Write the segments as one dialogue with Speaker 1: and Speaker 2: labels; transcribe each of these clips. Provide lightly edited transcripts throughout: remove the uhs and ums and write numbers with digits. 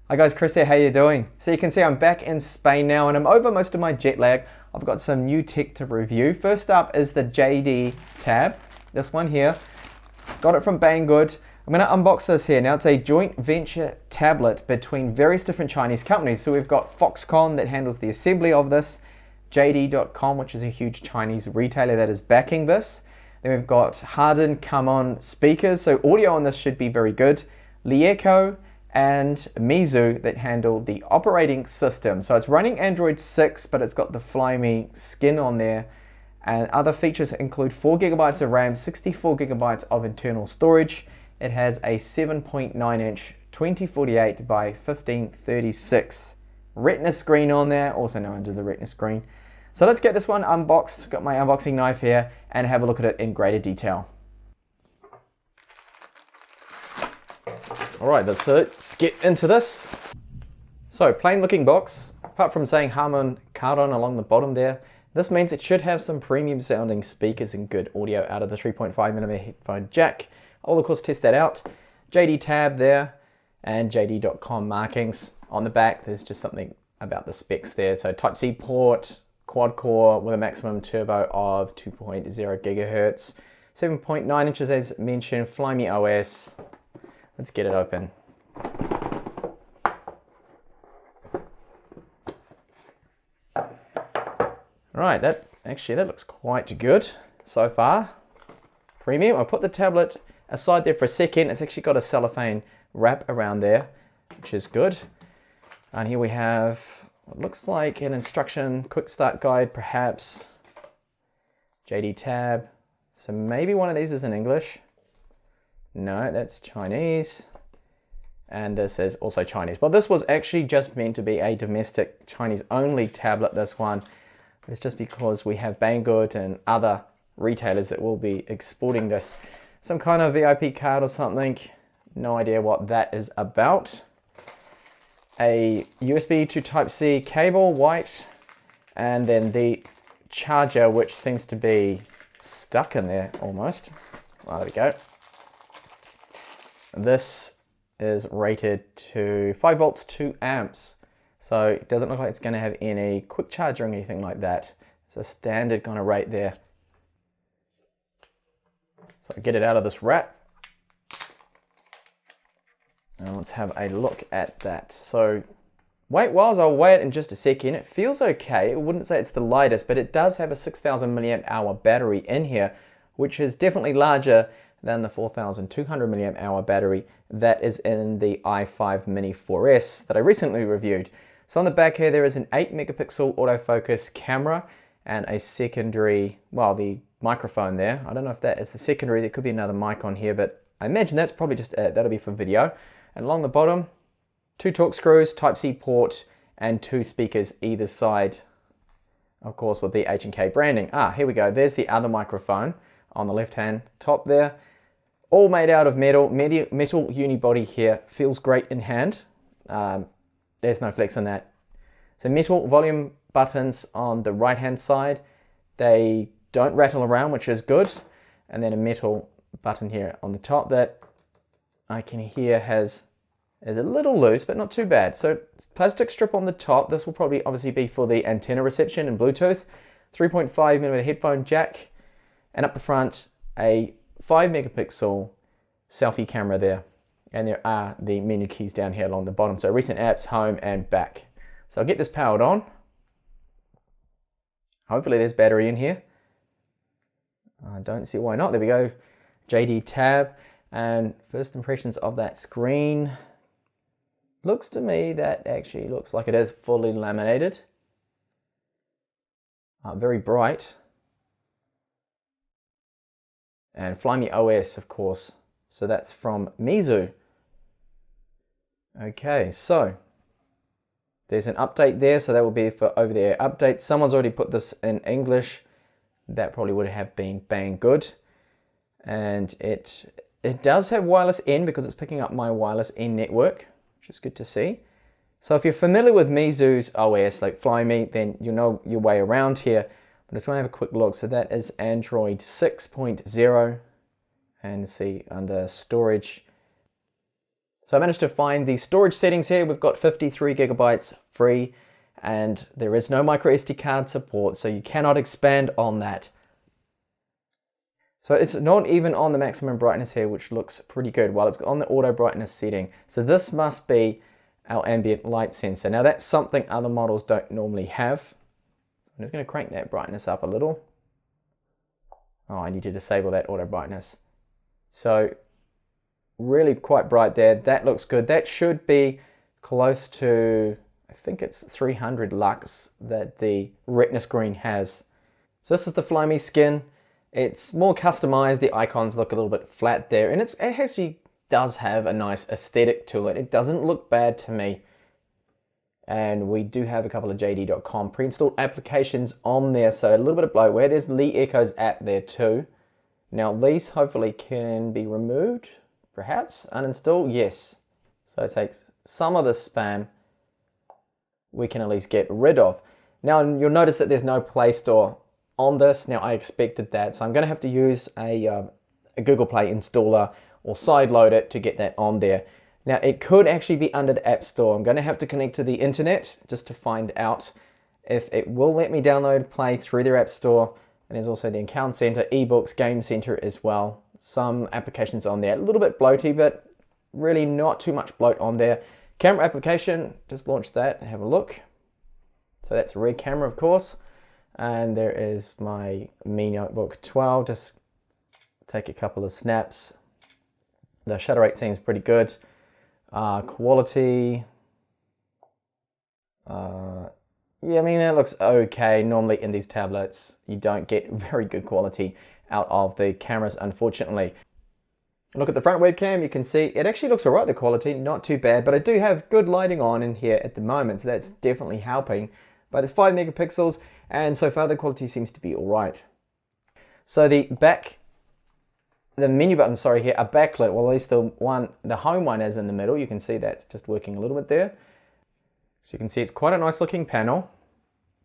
Speaker 1: Hi guys, Chris here, how you doing? So you can see I'm back in Spain now and I'm over most of my jet lag. I've got some new tech to review. First up is the JD Tab, this one here. Got it from Banggood. I'm going to unbox this here. Now it's a joint venture tablet between various different Chinese companies. So we've got Foxconn that handles the assembly of this, JD.com, which is a huge Chinese retailer that is backing this. Then we've got Harden Come On speakers, so audio on this should be very good. Lieco and Meizu that handle the operating system. So it's running Android 6, but it's got the Flyme skin on there. And other features include 4 GB of RAM, 64 GB of internal storage. It has a 7.9-inch 2048 by 1536 Retina screen on there, also known as the Retina screen. So let's get this one unboxed. Got my unboxing knife here and have a look at it in greater detail. All right, let's get into this. So plain looking box, apart from saying Harman Kardon along the bottom there, this means it should have some premium sounding speakers and good audio out of the 3.5mm headphone jack. I'll of course test that out. JD Tab there and JD.com markings. On the back, there's just something about the specs there. So Type-C port, quad core with a maximum turbo of 2.0 gigahertz, 7.9 inches as mentioned, Flyme OS. Let's get it open. Right, that looks quite good so far. Premium. I'll put the tablet aside there for a second. It's actually got a cellophane wrap around there, which is good. And here we have what looks like an instruction, quick start guide perhaps. JD Tab. So maybe one of these is in English. No, that's Chinese. And this is also Chinese. But this was actually just meant to be a domestic Chinese only tablet, this one. But it's just because we have Banggood and other retailers that will be exporting this. Some kind of VIP card or something. No idea what that is about. A USB to Type-C cable, white. And then the charger, which seems to be stuck in there almost. Well, there we go. This is rated to 5 volts, 2 amps. So it doesn't look like it's going to have any quick charge or anything like that. It's a standard kind of rate there. So get it out of this wrap. And let's have a look at that. So I'll weigh it in just a second. It feels okay. I wouldn't say it's the lightest, but it does have a 6,000 milliamp hour battery in here, which is definitely larger than the 4,200 milliamp hour battery that is in the i5 Mini 4S that I recently reviewed. So on the back here, there is an 8 megapixel autofocus camera and a secondary, well, the microphone there. I don't know if that is the secondary. There could be another mic on here, but I imagine that's probably just it. That'll be for video. And along the bottom, 2 Torx screws, Type-C port, and 2 speakers either side, of course, with the H&K branding. Here we go. There's the other microphone on the left-hand top there. All made out of metal unibody here. Feels great in hand. There's no flex in that. So metal volume buttons on the right-hand side. They don't rattle around, which is good. And then a metal button here on the top that I can hear is a little loose, but not too bad. So plastic strip on the top. This will probably obviously be for the antenna reception and Bluetooth. 3.5mm headphone jack. And up the front, a 5 megapixel selfie camera there. And there are the menu keys down here along the bottom. So recent apps, home and back. So I'll get this powered on. Hopefully there's battery in here. I don't see why not. There we go. JD Tab. And first impressions of that screen. Looks to me that actually looks like it is fully laminated. Very bright. And Flyme OS, of course. So that's from Meizu. Okay, so there's an update there. So that will be for over-the-air update. Someone's already put this in English. That probably would have been Banggood. And it does have wireless in because it's picking up my wireless in network, which is good to see. So if you're familiar with Meizu's OS, like Flyme, then you know your way around here. But I just want to have a quick look. So that is Android 6.0. And see under storage, So I managed to find the storage settings here. We've got 53 gigabytes free, and there is no micro SD card support, so you cannot expand on that. So it's not even on the maximum brightness here, which looks pretty good, while it's on the auto brightness setting. So this must be our ambient light sensor. Now that's something other models don't normally have. So I'm just going to crank that brightness up a little. Oh, I need to disable that auto brightness. So really quite bright there. That looks good. That should be close to, I think it's 300 lux that the Retina screen has. So this is the Flyme skin. It's more customized. The icons look a little bit flat there, and it actually does have a nice aesthetic to it. It doesn't look bad to me. And we do have a couple of JD.com pre-installed applications on there, so a little bit of bloatware. There's Lee Echo's app there too. Now these hopefully can be removed, perhaps uninstall, yes. So it takes some of the spam we can at least get rid of. Now you'll notice that there's no Play Store on this. Now I expected that, so I'm going to have to use a Google Play installer or sideload it to get that on there. Now it could actually be under the App Store. I'm going to have to connect to the internet just to find out if it will let me download Play through their App Store. And there's also the Account Center, eBooks, Game Center as well. Some applications on there, a little bit bloaty, but really not too much bloat on there. Camera application, just launch that and have a look. So that's a Red camera, of course. And there is my Mi Notebook 12. Just take a couple of snaps. The shutter rate seems pretty good. Quality. Yeah, I mean, that looks okay. Normally in these tablets, you don't get very good quality out of the cameras, unfortunately. Look at the front webcam, you can see it actually looks alright, the quality, not too bad, but I do have good lighting on in here at the moment, so that's definitely helping. But it's 5 megapixels, and so far the quality seems to be alright. So the menu buttons, sorry, here are backlit. Well, at least the home one is in the middle. You can see that's just working a little bit there. So you can see it's quite a nice looking panel.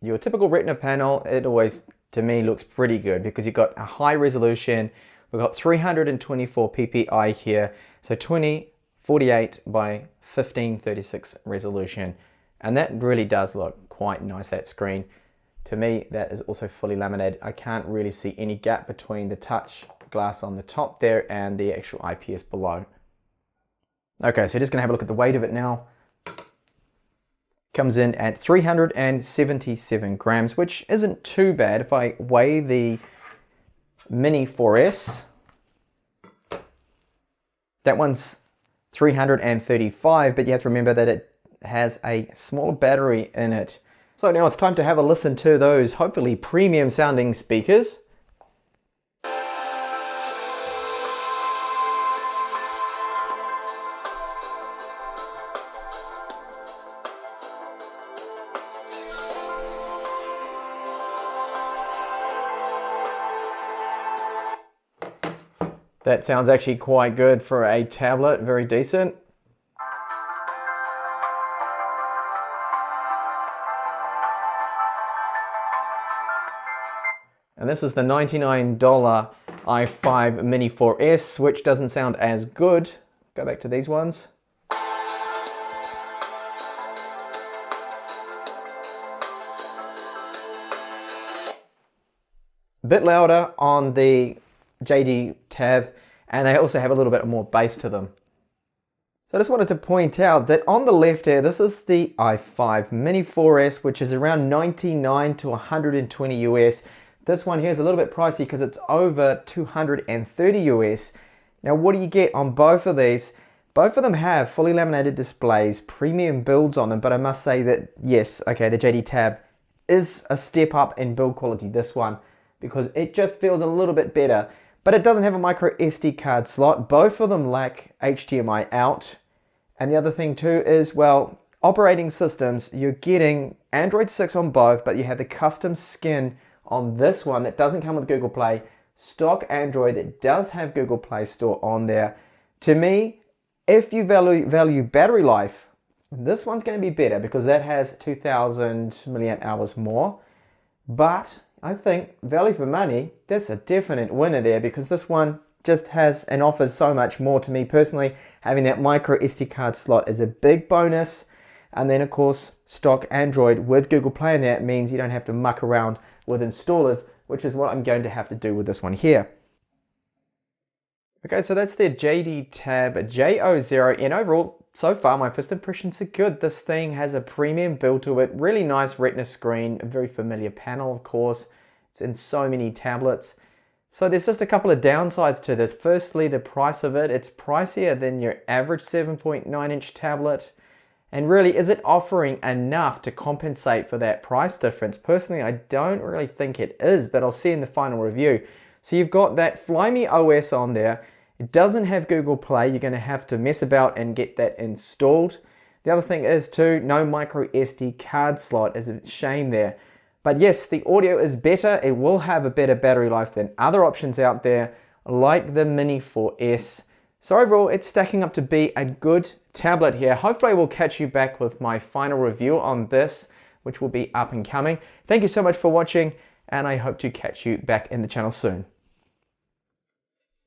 Speaker 1: Your typical Retina panel, it always, to me, looks pretty good because you've got a high resolution. We've got 324 ppi here, so 2048 by 1536 resolution. And that really does look quite nice, that screen. To me, that is also fully laminated. I can't really see any gap between the touch glass on the top there and the actual IPS below. Okay, so just gonna have a look at the weight of it now. Comes in at 377 grams, which isn't too bad. If I weigh the Mini 4S, that one's 335, but you have to remember that it has a smaller battery in it. So now it's time to have a listen to those hopefully premium sounding speakers. That sounds actually quite good for a tablet, very decent. And this is the $99 i5 Mini 4S, which doesn't sound as good. Go back to these ones. A bit louder on the JD tab, and they also have a little bit more bass to them. So I just wanted to point out that on the left here, this is the i5 Mini 4S, which is around 99 to 120 US. This one here is a little bit pricey because it's over 230 US. Now what do you get on both of these? Both of them have fully laminated displays, premium builds on them, but I must say that yes, okay, the JD tab is a step up in build quality, this one, because it just feels a little bit better. But it doesn't have a micro SD card slot. Both of them lack HDMI out. And the other thing too is, well, operating systems, you're getting Android 6 on both, but you have the custom skin on this one that doesn't come with Google Play. Stock Android that does have Google Play Store on there. To me, if you value battery life, this one's going to be better because that has 2000 milliamp hours more. But I think value for money, that's a definite winner there because this one just has and offers so much more to me personally. Having that micro SD card slot is a big bonus. And then of course, stock Android with Google Play in there means you don't have to muck around with installers, which is what I'm going to have to do with this one here. Okay, so that's the JD Tab J00, and overall, so far my first impressions are good. This thing has a premium build to it, really nice Retina screen, a very familiar panel of course. It's in so many tablets. So there's just a couple of downsides to this. Firstly, the price of it. It's pricier than your average 7.9-inch tablet. And really, is it offering enough to compensate for that price difference? Personally, I don't really think it is, but I'll see in the final review. So you've got that Flyme OS on there. It doesn't have Google Play. You're going to have to mess about and get that installed. The other thing is too, no micro SD card slot. Is a shame there. But yes, the audio is better. It will have a better battery life than other options out there, like the Mini 4S. So overall, it's stacking up to be a good tablet here. Hopefully I will catch you back with my final review on this, which will be up and coming. Thank you so much for watching, and I hope to catch you back in the channel soon.